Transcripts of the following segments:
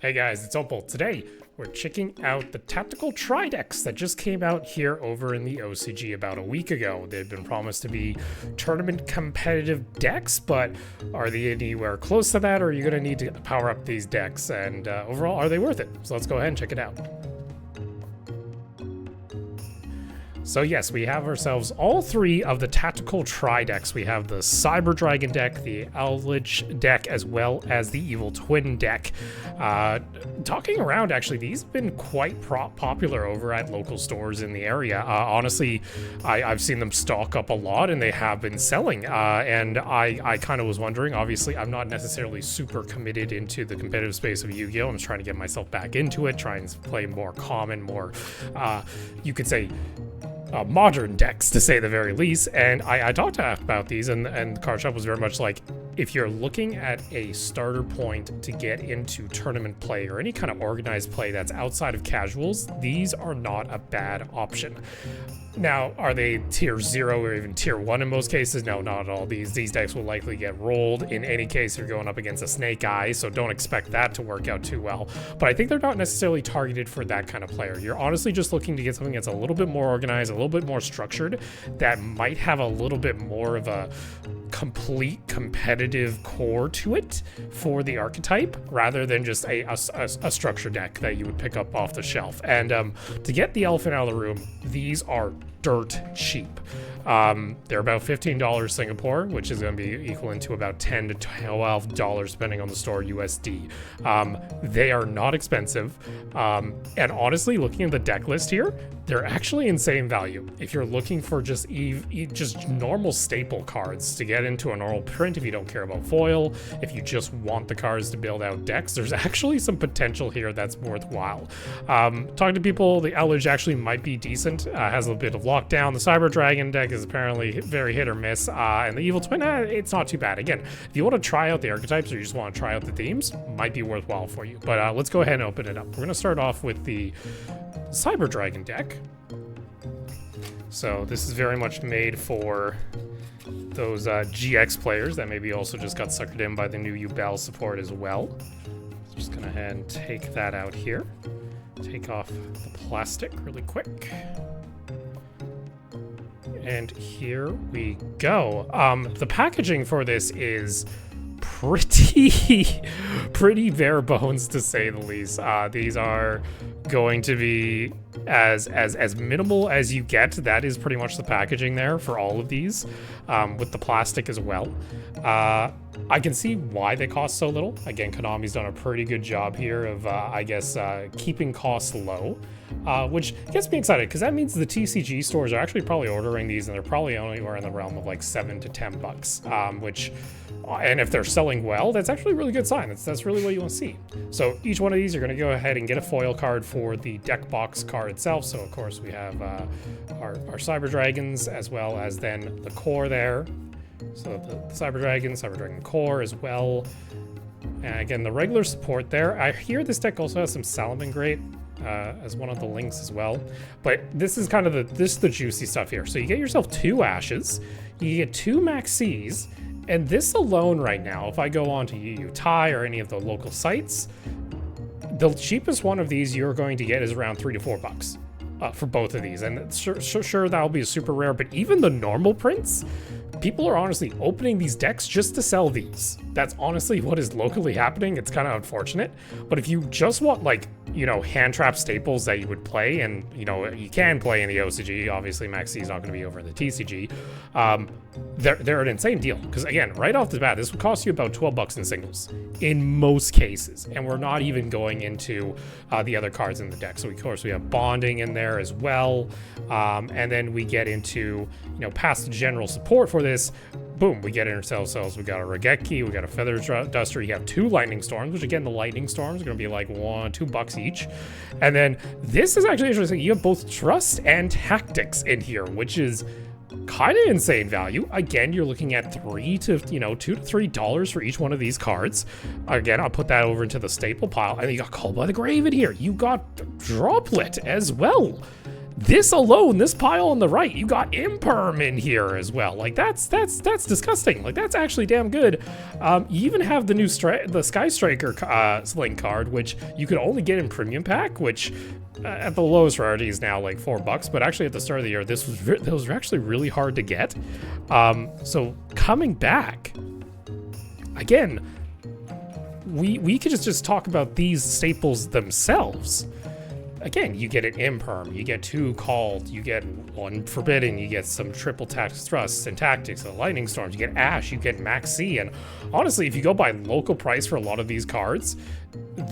Hey guys, it's Opal. Today, we're checking out the Tactical Tri decks that just came out here over in the OCG about a week ago. They've been promised to be tournament competitive decks, but are they anywhere close to that, or are you going to need to power up these decks? And overall, are they worth it? So let's go ahead and check it out. So yes, we have ourselves all three of the Tactical Tri decks. We have the Cyber Dragon deck, the Eldritch deck, as well as the Evil Twin deck. Talking around, actually, these have been quite popular over at local stores in the area. Honestly, I've seen them stock up a lot, and they have been selling. And I kind of was wondering, obviously, I'm not necessarily super committed into the competitive space of Yu-Gi-Oh! I'm just trying to get myself back into it, trying to play more common, more, you could say, modern decks, to say the very least. And I talked to Af about these, and the card shop was very much like, if you're looking at a starter point to get into tournament play or any kind of organized play that's outside of casuals, these are not a bad option. Now, are they tier 0 or even tier 1 in most cases? No, not at all. These decks will likely get rolled. In any case, you're going up against a Snake Eye, so don't expect that to work out too well. But I think they're not necessarily targeted for that kind of player. You're honestly just looking to get something that's a little bit more organized, a little bit more structured, that might have a little bit more of a complete competitive core to it for the archetype, rather than just a structure deck that you would pick up off the shelf. And to get the elephant out of the room, these are dirt cheap. They're about $15 Singapore, which is going to be equivalent to about $10 to $12 depending on the store USD. They are not expensive, and honestly, looking at the deck list here, they're actually insane value. If you're looking for just normal staple cards to get into a normal print, if you don't care about foil, if you just want the cards to build out decks, there's actually some potential here that's worthwhile. Talking to people, the Eldritch actually might be decent, has a bit of lockdown. The Cyber Dragon deck is apparently very hit or miss, and the Evil Twin, it's not too bad. Again, if you want to try out the archetypes or you just want to try out the themes, might be worthwhile for you. But let's go ahead and open it up. We're going to start off with the Cyber Dragon deck. So this is very much made for those GX players that maybe also just got suckered in by the new Yubel support as well. So just gonna head and take that out here. Take off the plastic really quick. And here we go. The packaging for this is pretty bare bones, to say the least. These are going to be as minimal as you get. That is pretty much the packaging there for all of these, with the plastic as well. I can see why they cost so little. Again, Konami's done a pretty good job here of, keeping costs low, which gets me excited, because that means the TCG stores are actually probably ordering these, and they're probably anywhere in the realm of like $7 to $10, which, and if they're selling well, that's actually a really good sign. That's really what you want to see. So each one of these, you're going to go ahead and get a foil card for the deck box card itself. So of course we have our Cyber Dragons, as well as then the core there. So the Cyber Dragon core as well. And again, the regular support there. I hear this deck also has some Salamangreat as one of the links as well. But this is kind of the juicy stuff here. So you get yourself 2 Ashes, you get 2 Maxis, and this alone right now, if I go on to UTI or any of the local sites, the cheapest one of these you're going to get is around $3 to $4 for both of these. And sure that'll be a super rare, but even the normal prints, people are honestly opening these decks just to sell these. That's honestly what is locally happening. It's kind of unfortunate. But if you just want, like, hand trap staples that you would play, and, you can play in the OCG, obviously Maxi is not going to be over in the TCG, they're an insane deal. Because again, right off the bat, this would cost you about $12 in singles in most cases. And we're not even going into the other cards in the deck. So of course we have bonding in there as well. And then we get into, past the general support for this. Boom, we get ourselves, we got a Regeki, we got a Feather Duster, you have 2 Lightning Storms, which again, the Lightning Storms are going to be like $2 each. And then this is actually interesting. You have both Trust and Tactics in here, which is kind of insane value. Again, you're looking at $2 to $3 for each one of these cards. Again, I'll put that over into the staple pile. And you got Called by the Grave in here. You got Droplet as well. this alone, this pile on the right, you got Imperm in here as well. Like that's disgusting. Like that's actually damn good. You even have the new the Sky Striker Sling card, which you could only get in Premium Pack, which at the lowest rarity is now like $4, but actually at the start of the year, those were actually really hard to get. So coming back, again, we could just talk about these staples themselves. Again, you get an Imperm, you get 2 Called, you get 1 Forbidden, you get some triple tactics thrusts and tactics and lightning storms, you get Ash, you get Max C, and honestly, if you go by local price for a lot of these cards,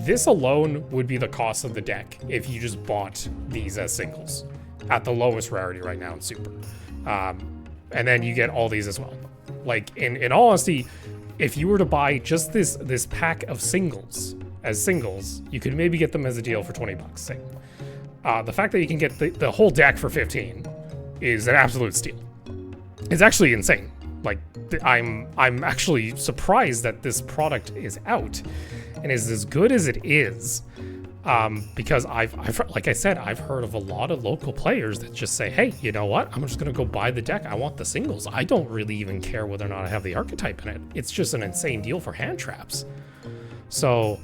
this alone would be the cost of the deck if you just bought these as singles at the lowest rarity right now in Super. And then you get all these as well. Like, in all honesty, if you were to buy just this pack of singles as singles, you could maybe get them as a deal for $20, say. The fact that you can get the whole deck for 15 is an absolute steal. It's actually insane. Like, I'm actually surprised that this product is out and is as good as it is, because I've like I said, I've heard of a lot of local players that just say, hey, you know what? I'm just gonna go buy the deck. I want the singles. I don't really even care whether or not I have the archetype in it. It's just an insane deal for hand traps. So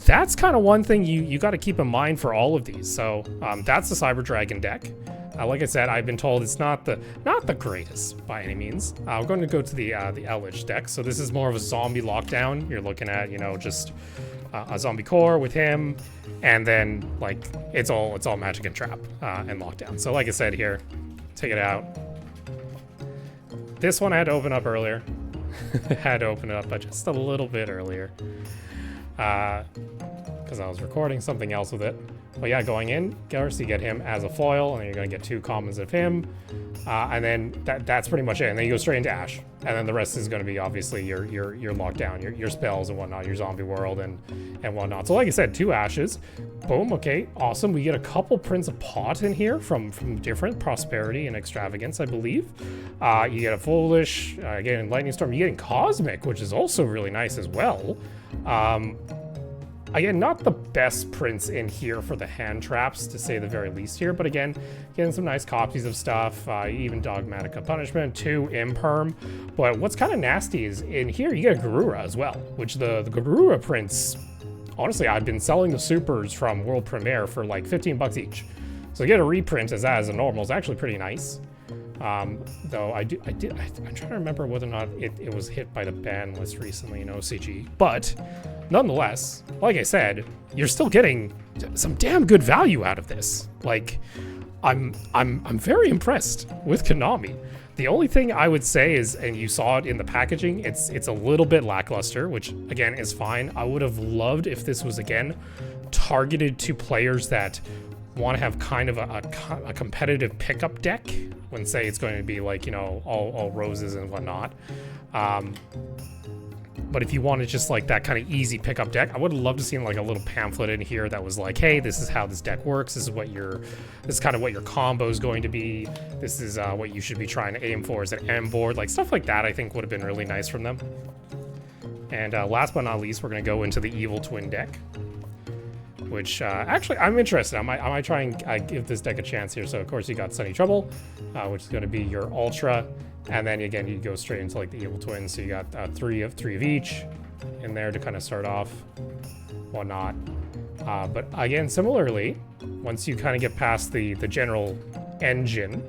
that's kind of one thing you got to keep in mind for all of these. So that's the Cyber Dragon deck. Like I said, I've been told it's not the greatest by any means. We're going to go to the Eldritch deck. So this is more of a zombie lockdown. You're looking at, you know, just a zombie core with him, and then like it's all magic and trap and lockdown. So like I said here, take it out. This one I had to open up earlier. Had to open it up just a little bit earlier. Because I was recording something else with it. But yeah, going in, first you get him as a foil, and then you're gonna get 2 commons of him, and then that's pretty much it. And then you go straight into Ash, and then the rest is gonna be obviously your lockdown, your spells and whatnot, your zombie world and whatnot. So like I said, 2 Ashes, boom. Okay, awesome. We get a couple Prince of Pot in here from different Prosperity and Extravagance, I believe. You get a Foolish, again Lightning Storm. You get in Cosmic, which is also really nice as well. Again, not the best prints in here for the hand traps, to say the very least here, but again, getting some nice copies of stuff, even Dogmatica Punishment, 2 Imperm. But what's kind of nasty is in here you get a Garura as well, which the Garura prints, honestly, I've been selling the supers from World Premiere for like $15 each. So to get a reprint as a normal is actually pretty nice. Though I'm trying to remember whether or not it was hit by the ban list recently in OCG, but nonetheless, like I said, you're still getting some damn good value out of this. Like, I'm very impressed with Konami. The only thing I would say is, and you saw it in the packaging, it's a little bit lackluster, which again is fine. I would have loved if this was again targeted to players that want to have kind of a competitive pickup deck, when say it's going to be like, you know, all roses and whatnot. But if you wanted just like that kind of easy pickup deck, I would have loved to see like a little pamphlet in here that was like, hey, this is how this deck works. This is kind of what your combo is going to be. This is what you should be trying to aim for as an M board. Like stuff like that, I think would have been really nice from them. And last but not least, we're going to go into the Evil Twin deck, which actually I'm interested. I might try and give this deck a chance here. So of course you got Sunny Trouble, which is going to be your Ultra, and then again you go straight into like the Evil Twins. So you got three of each in there to kind of start off, whatnot. But again, similarly, once you kind of get past the general engine,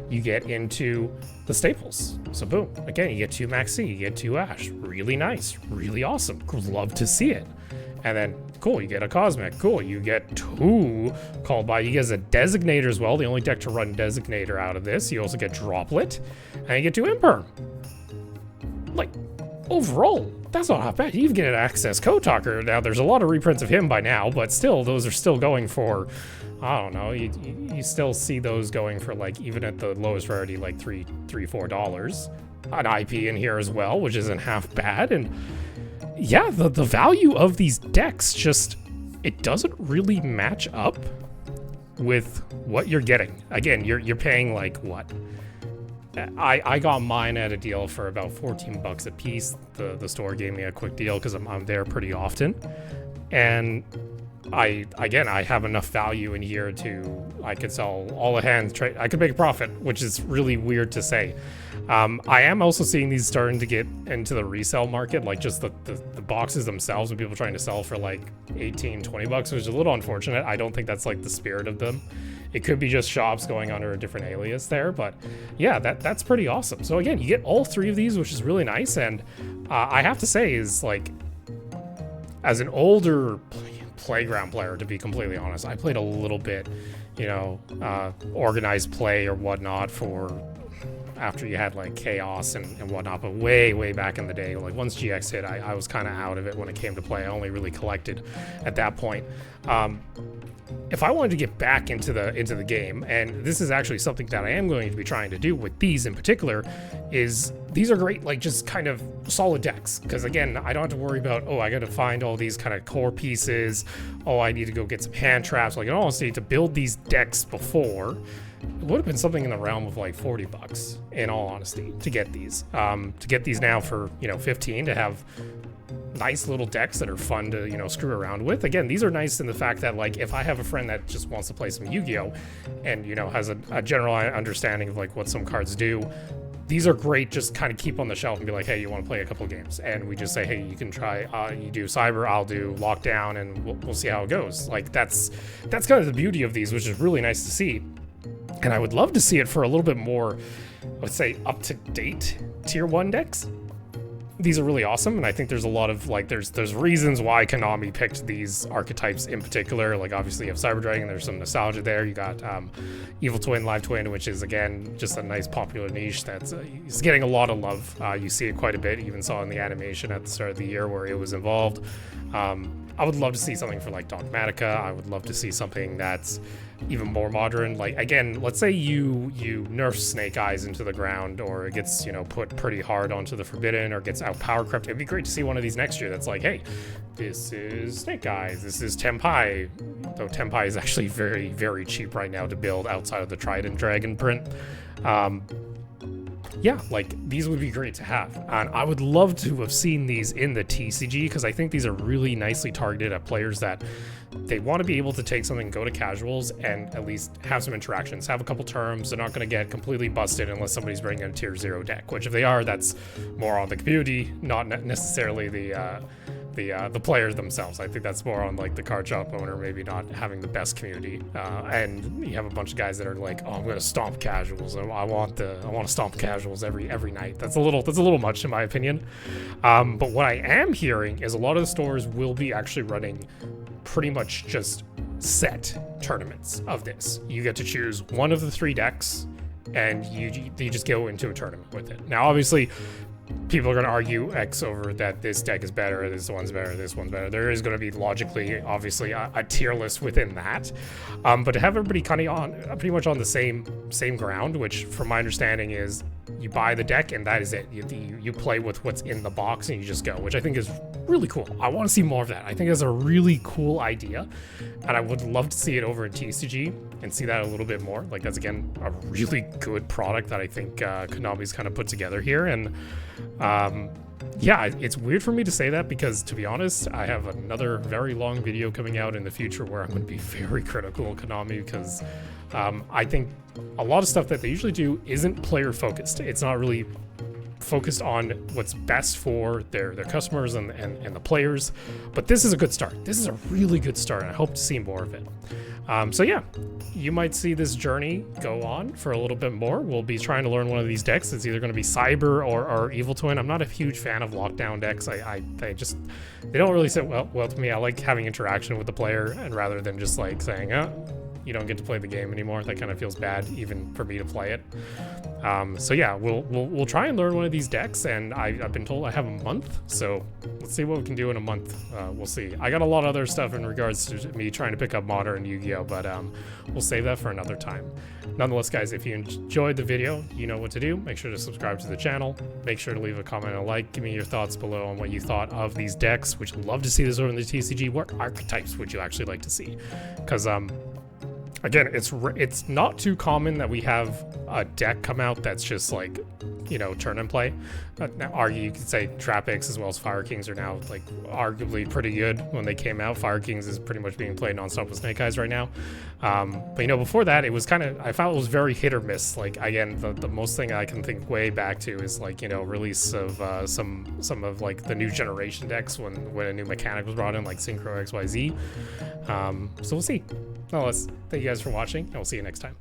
you get into the staples. So boom, again you get 2 Max C, you get 2 Ash, really nice, really awesome, love to see it. And then, cool, you get a Cosmic. Cool, you get 2 Called By. You get a Designator as well, the only deck to run Designator out of this. You also get Droplet, and you get 2 Imperm. Like, overall, that's not half bad. You even get an Access Code Talker. Now, there's a lot of reprints of him by now, but still, those are still going for, I don't know, you still see those going for, like, even at the lowest rarity, like $3-4. An IP in here as well, which isn't half bad, and yeah, the value of these decks just, it doesn't really match up with what you're getting. Again, you're paying like what? I got mine at a deal for about $14 a piece. The store gave me a quick deal because I'm there pretty often. And I have enough value in here I could sell all the hands, I could make a profit, which is really weird to say. I am also seeing these starting to get into the resale market, like just the boxes themselves, and people trying to sell for like 18, 20 bucks, which is a little unfortunate. I don't think that's like the spirit of them. It could be just shops going under a different alias there, but yeah, that's pretty awesome. So again, you get all 3 of these, which is really nice. And I have to say is like, as an older playground player, to be completely honest, I played a little bit, you know, organized play or whatnot for after you had like chaos and whatnot, but way back in the day, like once GX hit, I was kind of out of it when it came to play. I only really collected at that point. If I wanted to get back into the game, and this is actually something that I am going to be trying to do with these in particular, is these are great, like just kind of solid decks. Because again, I don't have to worry about, oh, I got to find all these kind of core pieces. Oh, I need to go get some hand traps. Like, in all honesty, to build these decks before, it would have been something in the realm of like 40 bucks, in all honesty, to get these. To get these now for, you know, 15, to have nice little decks that are fun to, you know, screw around with. Again, these are nice in the fact that, like, if I have a friend that just wants to play some Yu-Gi-Oh! And, you know, has a general understanding of, like, what some cards do, these are great just kind of keep on the shelf and be like, hey, you want to play a couple games? And we just say, hey, you can try, you do Cyber, I'll do Lockdown, and we'll see how it goes. Like, that's kind of the beauty of these, which is really nice to see. And I would love to see it for a little bit more, let's say, up-to-date Tier 1 decks. These are really awesome, and I think there's a lot of, like, there's reasons why Konami picked these archetypes in particular. Like, obviously you have Cyber Dragon, there's some nostalgia there. You got Evil Twin, Live Twin, which is, again, just a nice popular niche that's it's getting a lot of love. You see it quite a bit, even saw in the animation at the start of the year where it was involved. I would love to see something for, like, Dogmatica. I would love to see something that's even more modern. Like, again, let's say you nerf Snake Eyes into the ground, or it gets, you know, put pretty hard onto the Forbidden, or gets out power crept. It'd be great to see one of these next year that's like, hey, this is Snake Eyes, this is Tenpai, though Tenpai is actually very cheap right now to build outside of the Trident Dragon print. Yeah, like, these would be great to have. And I would love to have seen these in the TCG, because I think these are really nicely targeted at players that they want to be able to take something, go to casuals, and at least have some interactions, have a couple terms. They're not going to get completely busted unless somebody's bringing a tier 0 deck, which if they are, that's more on the community, not necessarily the players themselves. I think that's more on, like, the card shop owner maybe not having the best community, and you have a bunch of guys that are like, oh, I'm gonna stomp casuals. I want to stomp casuals every night. That's a little much in my opinion. But what I am hearing is a lot of the stores will be actually running pretty much just set tournaments of this. You get to choose one of the 3 decks, and you just go into a tournament with it. Now, obviously, people are going to argue X over that this deck is better, this one's better, this one's better. There is going to be logically, obviously, a tier list within that. But to have everybody kind of pretty much on the same ground, which from my understanding is you buy the deck and that is it. You play with what's in the box and you just go, which I think is really cool. I want to see more of that. I think that's a really cool idea, and I would love to see it over in TCG and see that a little bit more. Like, that's, again, a really good product that I think Konami's kind of put together here. And yeah, it's weird for me to say that because, to be honest, I have another very long video coming out in the future where I'm going to be very critical of Konami, because I think a lot of stuff that they usually do isn't player focused. It's not really focused on what's best for their customers and the players. But this is a good start. This is a really good start, and I hope to see more of it. So yeah, you might see this journey go on for a little bit more. We'll be trying to learn one of these decks. It's either going to be Cyber or Evil Twin. I'm not a huge fan of Lockdown decks. They don't really sit well to me. I like having interaction with the player, and rather than just like saying, oh, you don't get to play the game anymore. That kind of feels bad even for me to play it. So yeah, we'll try and learn one of these decks, and I've been told I have a month, so let's see what we can do in a month. We'll see. I got a lot of other stuff in regards to me trying to pick up Modern Yu-Gi-Oh, but we'll save that for another time. Nonetheless, guys, if you enjoyed the video, you know what to do. Make sure to subscribe to the channel. Make sure to leave a comment and a like. Give me your thoughts below on what you thought of these decks. Would you love to see this over in the TCG? What archetypes would you actually like to see? Because again, it's not too common that we have a deck come out that's just like, you know, turn and play. Now, you could say Trapix as well as Fire Kings are now like arguably pretty good. When they came out, Fire Kings is pretty much being played nonstop with Snake Eyes right now. But you know, before that, it was kind of, I felt it was very hit or miss. Like again, the most thing I can think way back to is like, you know, release of some of like the new generation decks when a new mechanic was brought in, like Synchro XYZ. So we'll see. Nonetheless, thank you guys for watching, and we'll see you next time.